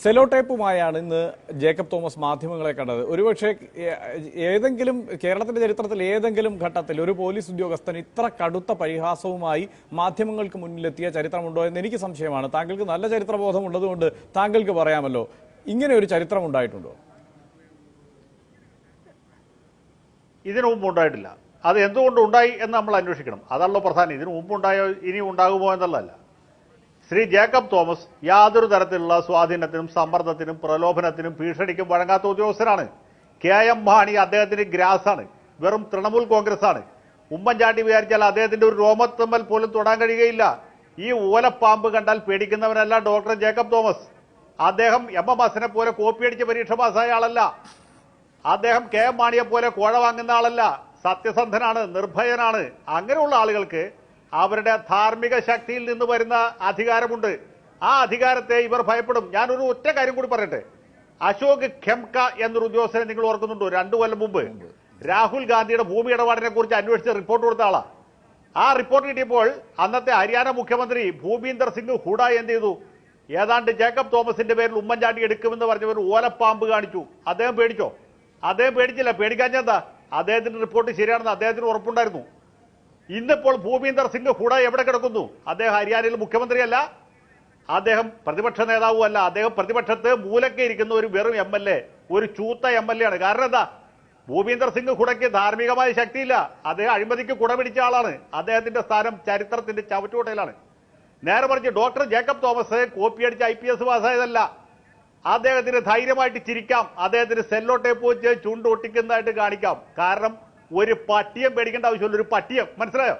Sello ടേപ്പുമായാണ് ഇന്ന് Jacob Thomas മാധ്യമങ്ങളെ കണ്ടത്. ഒരുപക്ഷെ ഏതെങ്കിലും കേരളത്തിന്റെ ചരിത്രത്തിൽ ഏതെങ്കിലും ഘട്ടത്തിൽ ഒരു പോലീസ് ഉദ്യോഗസ്ഥൻ ഇത്ര കടുത്ത പരിഹാസവുമായി മാധ്യമങ്ങൾക്ക് മുന്നിലെത്തിയ ചരിത്രമുണ്ടോ എന്ന് എനിക്ക് സംശയമാണ്. താങ്കൾക്ക് നല്ല ചരിത്രബോധം ഉള്ളതുകൊണ്ട് താങ്കൾക്ക് പറയാമല്ലോ, ഇങ്ങനെ ഒരു ചരിത്രം ഉണ്ടായിട്ടുണ്ടോ? ഇതിനു മുമ്പ് ഉണ്ടായിട്ടില്ല. അത് എന്തുകൊണ്ട് ഉണ്ടായി എന്ന് നമ്മൾ അന്വേഷിക്കണം. അതാണല്ലോ പ്രധാനം. ഇതിനു മുമ്പുണ്ടായോ ഇനി ഉണ്ടാകുമോ എന്നുള്ളതല്ല. ശ്രീ ജേക്കബ് തോമസ് യാതൊരു തരത്തിലുള്ള സ്വാധീനത്തിനും സമ്മർദ്ദത്തിനും പ്രലോഭനത്തിനും ഭീഷണിക്കും വഴങ്ങാത്ത ഉദ്യോഗസ്ഥനാണ്. KM മാണി അദ്ദേഹത്തിന് ഗ്രാസാണ്, വെറും തൃണമൂൽ കോൺഗ്രസ് ആണ്. ഉമ്മൻചാണ്ടി വിചാരിച്ചാൽ അദ്ദേഹത്തിന്റെ ഒരു രോമത്തമ്മൽ പോലും തൊടാൻ കഴിയുകയില്ല. ഈ ഓലപ്പാമ്പ് കണ്ടാൽ പേടിക്കുന്നവനല്ല ഡോക്ടർ ജേക്കബ് തോമസ്. അദ്ദേഹം MMS പോലെ കോപ്പിയടിച്ച് പരീക്ഷ പാസ്സായ ആളല്ല. അദ്ദേഹം KM മാണിയെ പോലെ കോഴ വാങ്ങുന്ന ആളല്ല. സത്യസന്ധനാണ്, നിർഭയനാണ്. അങ്ങനെയുള്ള ആളുകൾക്ക് അവരുടെ ധാർമ്മിക ശക്തിയിൽ നിന്ന് വരുന്ന അധികാരമുണ്ട്. ആ അധികാരത്തെ ഇവർ ഭയപ്പെടും. ഞാനൊരു ഒറ്റ കാര്യം കൂടി പറയട്ടെ. അശോക് ഖെംക എന്നൊരു ഉദ്യോഗസ്ഥനെ നിങ്ങൾ ഓർക്കുന്നുണ്ടോ? 2 കൊല്ലം മുമ്പ് രാഹുൽ ഗാന്ധിയുടെ ഭൂമി ഇടപാടിനെ കുറിച്ച് അന്വേഷിച്ച് റിപ്പോർട്ട് കൊടുത്ത ആളാ. ആ റിപ്പോർട്ട് കിട്ടിയപ്പോൾ അന്നത്തെ ഹരിയാന മുഖ്യമന്ത്രി ഭൂപീന്ദർ സിംഗ് ഹൂഡ എന്ത് ചെയ്തു? ഏതാണ്ട് ജേക്കബ് തോമസിന്റെ പേരിൽ ഉമ്മൻചാണ്ടി എടുക്കുമെന്ന് പറഞ്ഞവർ ഓലപ്പാമ്പ് കാണിച്ചു. അദ്ദേഹം പേടിച്ചോ? അദ്ദേഹം പേടിച്ചില്ല. പേടിക്കാഞ്ഞെന്താ? അദ്ദേഹത്തിന്റെ റിപ്പോർട്ട് ശരിയാണെന്ന് അദ്ദേഹത്തിന് ഉറപ്പുണ്ടായിരുന്നു. ഇന്നിപ്പോൾ ഭൂപീന്ദർ സിംഗ് ഹൂഡ എവിടെ കിടക്കുന്നു? അദ്ദേഹം ഹരിയാനയിൽ മുഖ്യമന്ത്രിയല്ല, അദ്ദേഹം പ്രതിപക്ഷ നേതാവും അല്ല. അദ്ദേഹം പ്രതിപക്ഷത്ത് മൂലക്കെ ഇരിക്കുന്ന ഒരു വെറും MLA, ഒരു ചൂത്ത MLA ആണ്. കാരണം എന്താ? ഭൂപീന്ദർ സിംഗ് ഹൂഡയ്ക്ക് ധാർമ്മികമായ ശക്തിയില്ല. അദ്ദേഹം അഴിമതിക്ക് കുടപിടിച്ച ആളാണ്. അദ്ദേഹത്തിന്റെ സ്ഥാനം ചരിത്രത്തിന്റെ ചവറ്റുകൊട്ടയിലാണ്. നേരെ മറിച്ച് ഡോക്ടർ ജേക്കബ് തോമസ് കോപ്പിയടിച്ച് IPS പാസ്സായതല്ല. അദ്ദേഹത്തിന് ധൈര്യമായിട്ട് ചിരിക്കാം. അദ്ദേഹത്തിന് സെല്ലോ ടേപ്പ് വെച്ച് ചുണ്ട് ഒട്ടിക്കുന്നതായിട്ട് കാണിക്കാം. കാരണം ഒരു പട്ടിയം പേടിക്കേണ്ട ആവശ്യമില്ല. ഒരു പട്ടിയം, മനസ്സിലായോ?